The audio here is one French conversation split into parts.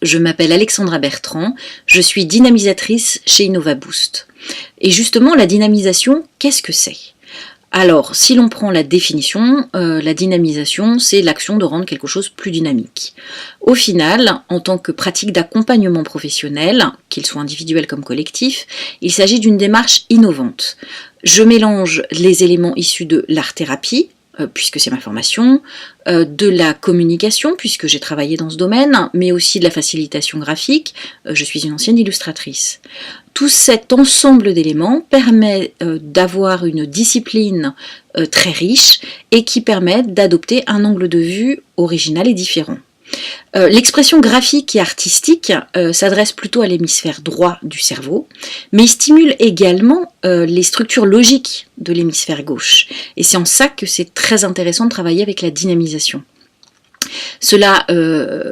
Je m'appelle Alexandra Bertrand, je suis dynamisatrice chez InnovaBoost. Et justement, la dynamisation, qu'est-ce que c'est ? Alors, si l'on prend la définition, la dynamisation, c'est l'action de rendre quelque chose plus dynamique. Au final, en tant que pratique d'accompagnement professionnel, qu'il soit individuel comme collectif, il s'agit d'une démarche innovante. Je mélange les éléments issus de l'art-thérapie, puisque c'est ma formation, de la communication, puisque j'ai travaillé dans ce domaine, mais aussi de la facilitation graphique, je suis une ancienne illustratrice. Tout cet ensemble d'éléments permet d'avoir une discipline très riche et qui permet d'adopter un angle de vue original et différent. L'expression graphique et artistique s'adresse plutôt à l'hémisphère droit du cerveau, mais il stimule également les structures logiques de l'hémisphère gauche. Et c'est en ça que c'est très intéressant de travailler avec la dynamisation. Cela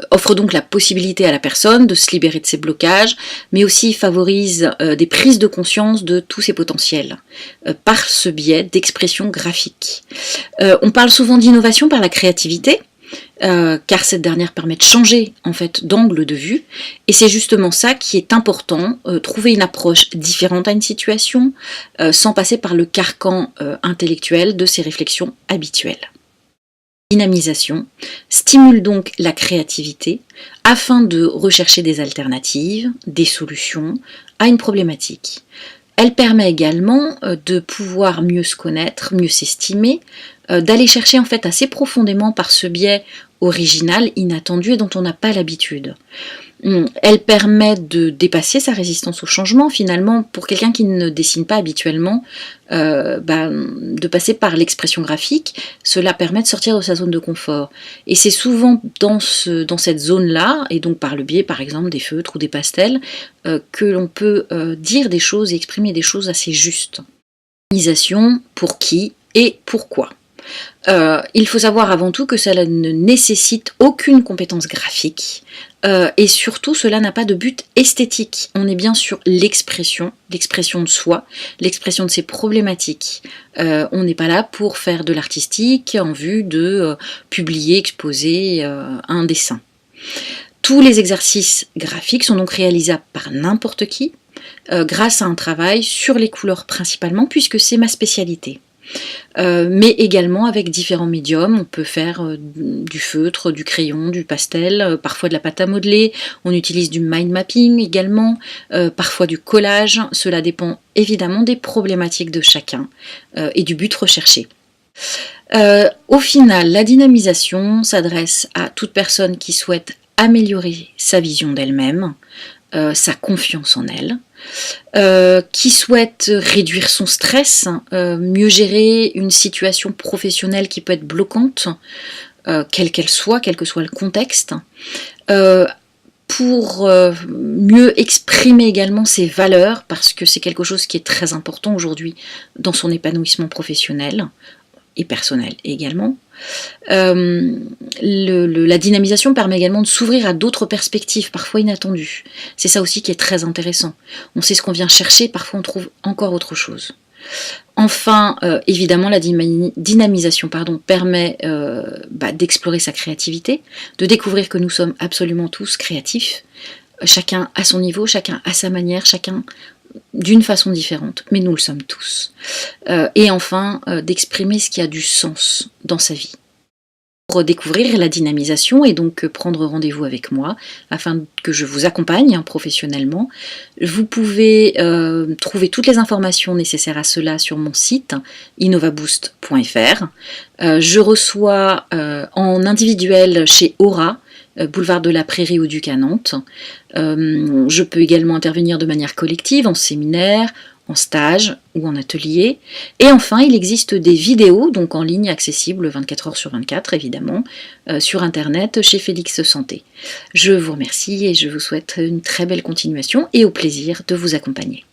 offre donc la possibilité à la personne de se libérer de ses blocages, mais aussi favorise des prises de conscience de tous ses potentiels, par ce biais d'expression graphique. On parle souvent d'innovation par la créativité, car cette dernière permet de changer en fait d'angle de vue, et c'est justement ça qui est important, trouver une approche différente à une situation, sans passer par le carcan intellectuel de ses réflexions habituelles. Dynamisation stimule donc la créativité afin de rechercher des alternatives, des solutions à une problématique. Elle permet également de pouvoir mieux se connaître, mieux s'estimer, d'aller chercher en fait assez profondément par ce biais original, inattendu et dont on n'a pas l'habitude. Elle permet de dépasser sa résistance au changement, finalement, pour quelqu'un qui ne dessine pas habituellement, de passer par l'expression graphique, cela permet de sortir de sa zone de confort. Et c'est souvent dans cette zone-là, et donc par le biais, par exemple, des feutres ou des pastels, que l'on peut dire des choses et exprimer des choses assez justes. Organisation, pour qui et pourquoi ? Il faut savoir avant tout que cela ne nécessite aucune compétence graphique et surtout cela n'a pas de but esthétique. On est bien sur l'expression de soi, l'expression de ses problématiques. On n'est pas là pour faire de l'artistique en vue de publier, exposer un dessin. Tous les exercices graphiques sont donc réalisables par n'importe qui grâce à un travail sur les couleurs principalement puisque c'est ma spécialité. Mais également avec différents médiums, on peut faire du feutre, du crayon, du pastel, parfois de la pâte à modeler, on utilise du mind mapping également, parfois du collage, cela dépend évidemment des problématiques de chacun et du but recherché. Au final, la dynamisation s'adresse à toute personne qui souhaite améliorer sa vision d'elle-même, sa confiance en elle, qui souhaite réduire son stress, mieux gérer une situation professionnelle qui peut être bloquante, quelle qu'elle soit, quel que soit le contexte, pour mieux exprimer également ses valeurs, parce que c'est quelque chose qui est très important aujourd'hui dans son épanouissement professionnel et personnel également. La dynamisation permet également de s'ouvrir à d'autres perspectives, parfois inattendues. C'est ça aussi qui est très intéressant. On sait ce qu'on vient chercher, parfois on trouve encore autre chose. Enfin, évidemment, la dynamisation permet d'explorer sa créativité, de découvrir que nous sommes absolument tous créatifs, chacun à son niveau, chacun à sa manière, chacun d'une façon différente, mais nous le sommes tous. Et enfin, d'exprimer ce qui a du sens dans sa vie. Pour découvrir la dynamisation et donc prendre rendez-vous avec moi afin que je vous accompagne professionnellement, vous pouvez trouver toutes les informations nécessaires à cela sur mon site innovaboost.fr. Je reçois en individuel chez Aura, boulevard de la Prairie au Duc à Nantes. Je peux également intervenir de manière collective, en séminaire, en stage ou en atelier. Et enfin, il existe des vidéos, donc en ligne accessibles 24 heures sur 24, évidemment, sur Internet chez Félix Santé. Je vous remercie et je vous souhaite une très belle continuation et au plaisir de vous accompagner.